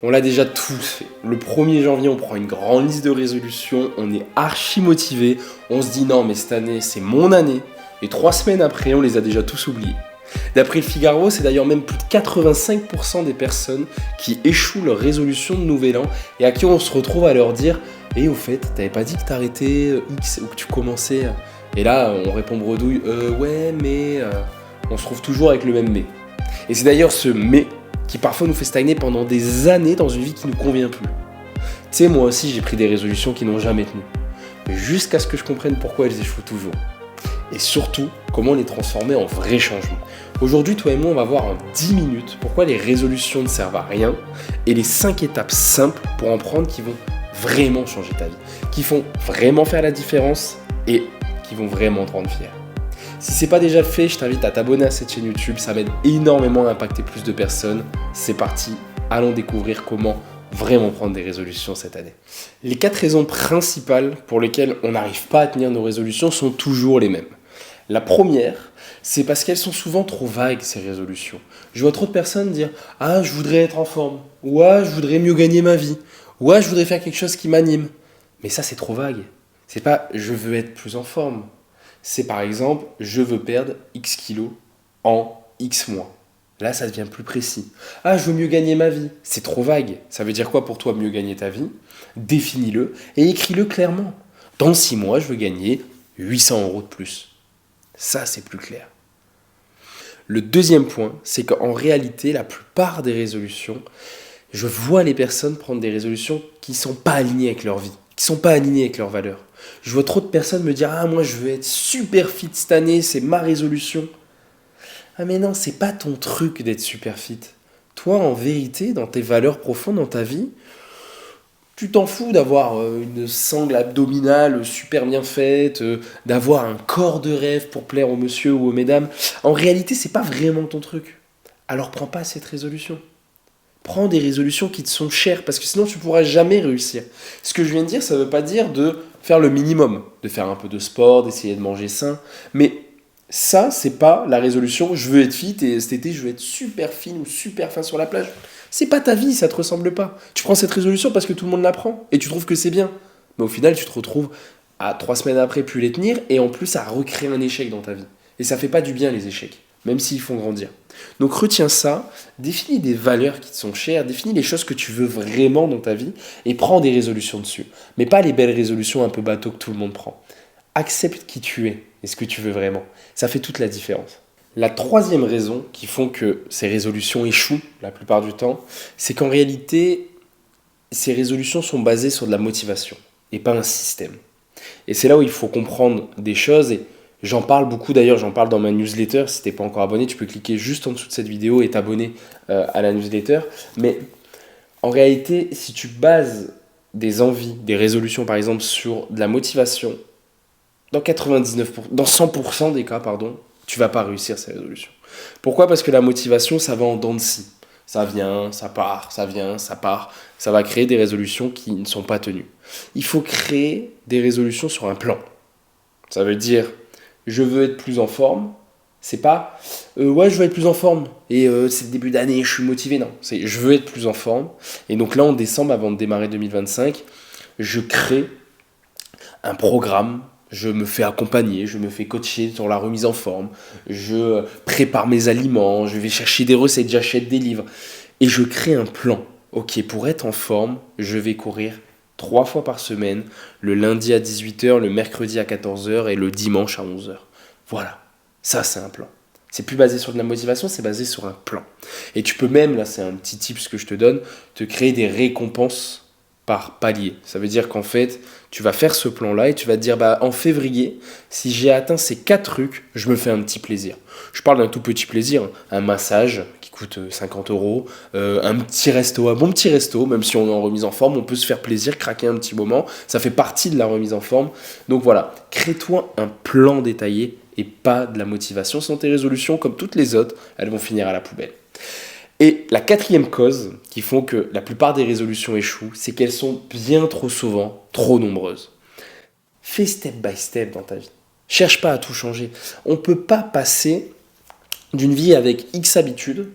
On l'a déjà tous fait. Le 1er janvier, on prend une grande liste de résolutions, on est archi motivé, on se dit non mais cette année c'est mon année, et 3 semaines après on les a déjà tous oubliés. D'après le Figaro, c'est d'ailleurs même plus de 85% des personnes qui échouent leur résolution de nouvel an et à qui on se retrouve à leur dire « Et au fait, t'avais pas dit que t'arrêtais X ou que tu commençais ?» Et là, on répond bredouille « Ouais, mais… » On se trouve toujours avec le même « mais ». Et c'est d'ailleurs ce « mais » qui parfois nous fait stagner pendant des années dans une vie qui ne nous convient plus. Tu sais, moi aussi j'ai pris des résolutions qui n'ont jamais tenu, jusqu'à ce que je comprenne pourquoi elles échouent toujours. Et surtout, comment les transformer en vrais changements. Aujourd'hui, toi et moi, on va voir en 10 minutes pourquoi les résolutions ne servent à rien et les 5 étapes simples pour en prendre qui vont vraiment changer ta vie, qui font vraiment faire la différence et qui vont vraiment te rendre fier. Si c'est pas déjà fait, je t'invite à t'abonner à cette chaîne YouTube, ça m'aide énormément à impacter plus de personnes. C'est parti, allons découvrir comment vraiment prendre des résolutions cette année. Les 4 raisons principales pour lesquelles on n'arrive pas à tenir nos résolutions sont toujours les mêmes. La première, c'est parce qu'elles sont souvent trop vagues, ces résolutions. Je vois trop de personnes dire « Ah, je voudrais être en forme » ou « Ah, je voudrais mieux gagner ma vie » ou « Ah, je voudrais faire quelque chose qui m'anime ». Mais ça, c'est trop vague. C'est pas « je veux être plus en forme ». C'est par exemple « je veux perdre X kilos en X mois ». Là, ça devient plus précis. « Ah, je veux mieux gagner ma vie ». C'est trop vague. Ça veut dire quoi pour toi mieux gagner ta vie ? Définis-le et écris-le clairement. Dans 6 mois, je veux gagner 800 € de plus. Ça, c'est plus clair. Le deuxième point, c'est qu'en réalité, la plupart des résolutions, je vois les personnes prendre des résolutions qui ne sont pas alignées avec leur vie, qui ne sont pas alignées avec leurs valeurs. Je vois trop de personnes me dire « Ah, moi, je veux être super fit cette année, c'est ma résolution. » Ah mais non, c'est pas ton truc d'être super fit. Toi, en vérité, dans tes valeurs profondes, dans ta vie, tu t'en fous d'avoir une sangle abdominale super bien faite, d'avoir un corps de rêve pour plaire aux monsieur ou aux mesdames. En réalité, c'est pas vraiment ton truc. Alors prends pas cette résolution. Prends des résolutions qui te sont chères, parce que sinon tu pourras jamais réussir. Ce que je viens de dire, ça veut pas dire de faire le minimum, de faire un peu de sport, d'essayer de manger sain, mais ça, c'est pas la résolution, je veux être fit et cet été, je veux être super fine ou super fin sur la plage. C'est pas ta vie, ça te ressemble pas. Tu prends cette résolution parce que tout le monde la prend et tu trouves que c'est bien. Mais au final, tu te retrouves à 3 semaines après plus les tenir et en plus à recréer un échec dans ta vie. Et ça fait pas du bien les échecs, même s'ils font grandir. Donc retiens ça, définis des valeurs qui te sont chères, définis les choses que tu veux vraiment dans ta vie et prends des résolutions dessus. Mais pas les belles résolutions un peu bateau que tout le monde prend. Accepte qui tu es et ce que tu veux vraiment. Ça fait toute la différence. La troisième raison qui font que ces résolutions échouent la plupart du temps, c'est qu'en réalité, ces résolutions sont basées sur de la motivation et pas un système. Et c'est là où il faut comprendre des choses et j'en parle beaucoup d'ailleurs, j'en parle dans ma newsletter. Si t'es pas encore abonné, tu peux cliquer juste en dessous de cette vidéo et t'abonner à la newsletter. Mais en réalité, si tu bases des envies, des résolutions par exemple sur de la motivation, dans 100% des cas, tu vas pas réussir ces résolutions. Pourquoi ? Parce que la motivation, ça va en dents de scie. Ça vient, ça part, ça vient, ça part. Ça va créer des résolutions qui ne sont pas tenues. Il faut créer des résolutions sur un plan. Ça veut dire, je veux être plus en forme. C'est pas, ouais, je veux être plus en forme. Et c'est le début d'année, je suis motivé. Non, c'est, je veux être plus en forme. Et donc là, en décembre, avant de démarrer 2025, je crée un programme. Je me fais accompagner, je me fais coacher sur la remise en forme, je prépare mes aliments, je vais chercher des recettes, j'achète des livres. Et je crée un plan. Ok, pour être en forme, je vais courir 3 fois par semaine, le lundi à 18h, le mercredi à 14h et le dimanche à 11h. Voilà, ça c'est un plan. C'est plus basé sur de la motivation, c'est basé sur un plan. Et tu peux même, là c'est un petit tip que je te donne, te créer des récompenses par palier. Ça veut dire qu'en fait, tu vas faire ce plan-là et tu vas te dire, en février, si j'ai atteint ces 4 trucs, je me fais un petit plaisir. Je parle d'un tout petit plaisir, un massage qui coûte 50 €, un petit resto, un bon petit resto, même si on est en remise en forme, on peut se faire plaisir, craquer un petit moment, ça fait partie de la remise en forme. Donc voilà, crée-toi un plan détaillé et pas de la motivation. Sans tes résolutions, comme toutes les autres, elles vont finir à la poubelle. Et la 4e cause qui font que la plupart des résolutions échouent, c'est qu'elles sont bien trop souvent trop nombreuses. Fais step by step dans ta vie. Cherche pas à tout changer. On ne peut pas passer d'une vie avec X habitudes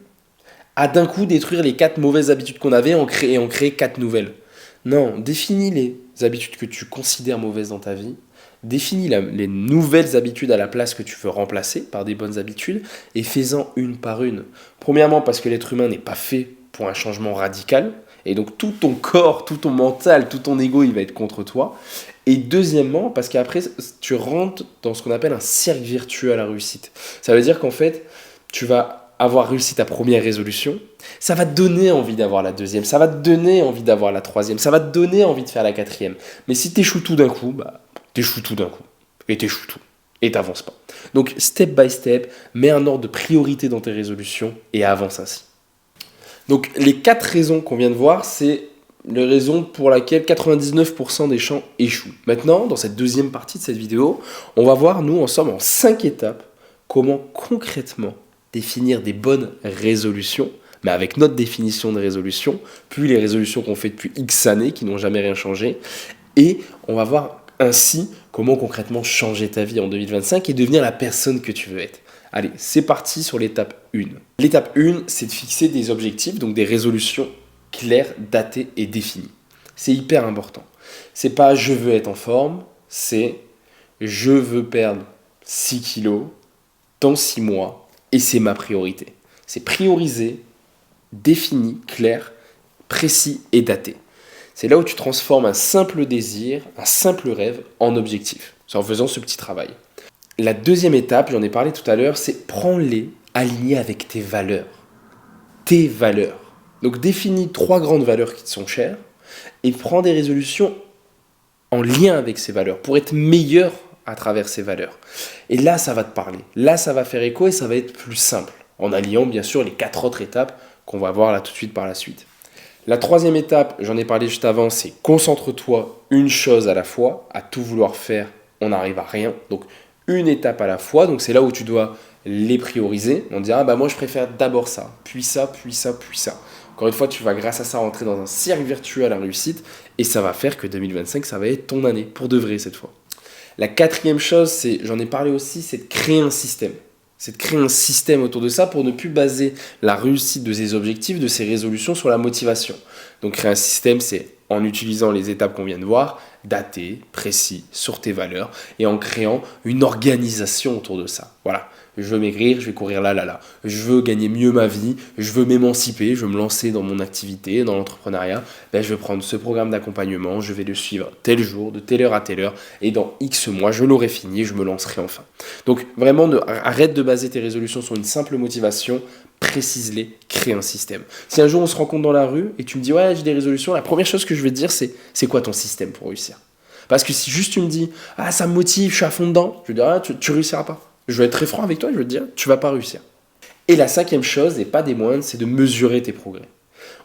à d'un coup détruire les 4 mauvaises habitudes qu'on avait et en créer 4 nouvelles. Non, définis les habitudes que tu considères mauvaises dans ta vie, définis les nouvelles habitudes à la place que tu veux remplacer par des bonnes habitudes et fais-en une par une. Premièrement, parce que l'être humain n'est pas fait pour un changement radical, et donc tout ton corps, tout ton mental, tout ton ego, il va être contre toi. Et deuxièmement, parce qu'après, tu rentres dans ce qu'on appelle un cercle vertueux à la réussite. Ça veut dire qu'en fait, tu vas avoir réussi ta première résolution, ça va te donner envie d'avoir la deuxième, ça va te donner envie d'avoir la troisième, ça va te donner envie de faire la quatrième. Mais si t'échoues tout d'un coup, t'échoues tout d'un coup. Et t'échoues tout. Et t'avances pas. Donc, step by step, mets un ordre de priorité dans tes résolutions et avance ainsi. Donc, les 4 raisons qu'on vient de voir, c'est les raisons pour lesquelles 99% des gens échouent. Maintenant, dans cette deuxième partie de cette vidéo, on va voir, nous, ensemble, en 5 étapes, comment concrètement définir des bonnes résolutions, mais avec notre définition de résolution, puis les résolutions qu'on fait depuis X années, qui n'ont jamais rien changé, et on va voir ainsi comment concrètement changer ta vie en 2025 et devenir la personne que tu veux être. Allez, c'est parti sur l'étape 1. L'étape 1, c'est de fixer des objectifs, donc des résolutions claires, datées et définies. C'est hyper important. C'est pas je veux être en forme, c'est je veux perdre 6 kilos dans 6 mois et c'est ma priorité. C'est priorisé, défini, clair, précis et daté. C'est là où tu transformes un simple désir, un simple rêve en objectif. C'est en faisant ce petit travail. La deuxième étape, j'en ai parlé tout à l'heure, c'est prends-les alignés avec tes valeurs. Tes valeurs. Donc définis 3 grandes valeurs qui te sont chères et prends des résolutions en lien avec ces valeurs pour être meilleur à travers ces valeurs. Et là, ça va te parler. Là, ça va faire écho et ça va être plus simple. En alliant bien sûr les 4 autres étapes qu'on va voir là tout de suite par la suite. La troisième étape, j'en ai parlé juste avant, c'est concentre-toi une chose à la fois. À tout vouloir faire, on n'arrive à rien. Donc une étape à la fois. Donc c'est là où tu dois les prioriser. On dira, moi je préfère d'abord ça, puis ça, puis ça, puis ça. Encore une fois, tu vas grâce à ça rentrer dans un cercle vertueux à la réussite et ça va faire que 2025, ça va être ton année, pour de vrai cette fois. La quatrième chose, j'en ai parlé aussi, c'est de créer un système. C'est de créer un système autour de ça pour ne plus baser la réussite de ses objectifs, de ses résolutions sur la motivation. Donc créer un système, c'est en utilisant les étapes qu'on vient de voir, daté, précis, sur tes valeurs, et en créant une organisation autour de ça. Voilà, je veux maigrir, je vais courir là. Je veux gagner mieux ma vie, je veux m'émanciper, je veux me lancer dans mon activité, dans l'entrepreneuriat. Je vais prendre ce programme d'accompagnement, je vais le suivre tel jour, de telle heure à telle heure, et dans X mois, je l'aurai fini et je me lancerai enfin. Donc vraiment, arrête de baser tes résolutions sur une simple motivation, précise-les, crée un système. Si un jour on se rencontre dans la rue et tu me dis ouais j'ai des résolutions, la première chose que je vais te dire c'est quoi ton système pour réussir. Parce que si juste tu me dis ah ça me motive, je suis à fond dedans, je vais dire ah tu réussiras pas. Je vais être très franc avec toi, je vais te dire tu vas pas réussir. Et la cinquième chose, et pas des moindres, c'est de mesurer tes progrès.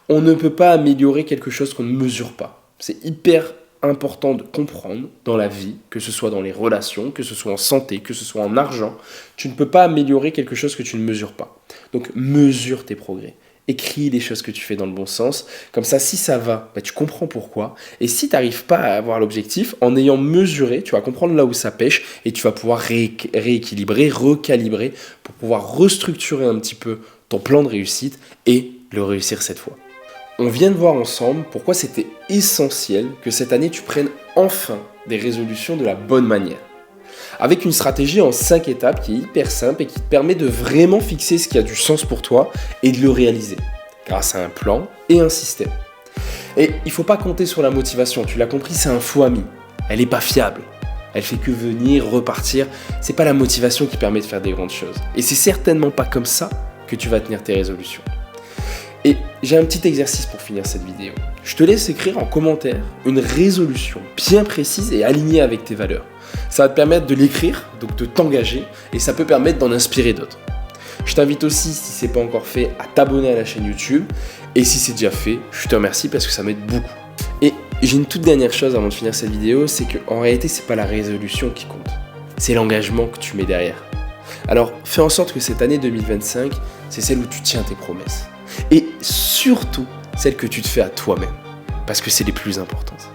On ne peut pas améliorer quelque chose qu'on ne mesure pas. C'est hyper important de comprendre dans la vie, que ce soit dans les relations, que ce soit en santé, que ce soit en argent, tu ne peux pas améliorer quelque chose que tu ne mesures pas. Donc mesure tes progrès. Écris les choses que tu fais dans le bon sens. Comme ça, si ça va, tu comprends pourquoi. Et si tu n'arrives pas à avoir l'objectif, en ayant mesuré, tu vas comprendre là où ça pêche et tu vas pouvoir rééquilibrer, recalibrer pour pouvoir restructurer un petit peu ton plan de réussite et le réussir cette fois. On vient de voir ensemble pourquoi c'était essentiel que cette année tu prennes enfin des résolutions de la bonne manière. Avec une stratégie en 5 étapes qui est hyper simple et qui te permet de vraiment fixer ce qui a du sens pour toi et de le réaliser grâce à un plan et un système. Et il ne faut pas compter sur la motivation, tu l'as compris, c'est un faux ami. Elle n'est pas fiable. Elle fait que venir, repartir. C'est pas la motivation qui permet de faire des grandes choses. Et c'est certainement pas comme ça que tu vas tenir tes résolutions. Et j'ai un petit exercice pour finir cette vidéo. Je te laisse écrire en commentaire une résolution bien précise et alignée avec tes valeurs. Ça va te permettre de l'écrire, donc de t'engager, et ça peut permettre d'en inspirer d'autres. Je t'invite aussi, si ce n'est pas encore fait, à t'abonner à la chaîne YouTube. Et si c'est déjà fait, je te remercie parce que ça m'aide beaucoup. Et j'ai une toute dernière chose avant de finir cette vidéo, c'est qu'en réalité, ce n'est pas la résolution qui compte. C'est l'engagement que tu mets derrière. Alors, fais en sorte que cette année 2025, c'est celle où tu tiens tes promesses. Et surtout, celles que tu te fais à toi-même. Parce que c'est les plus importantes.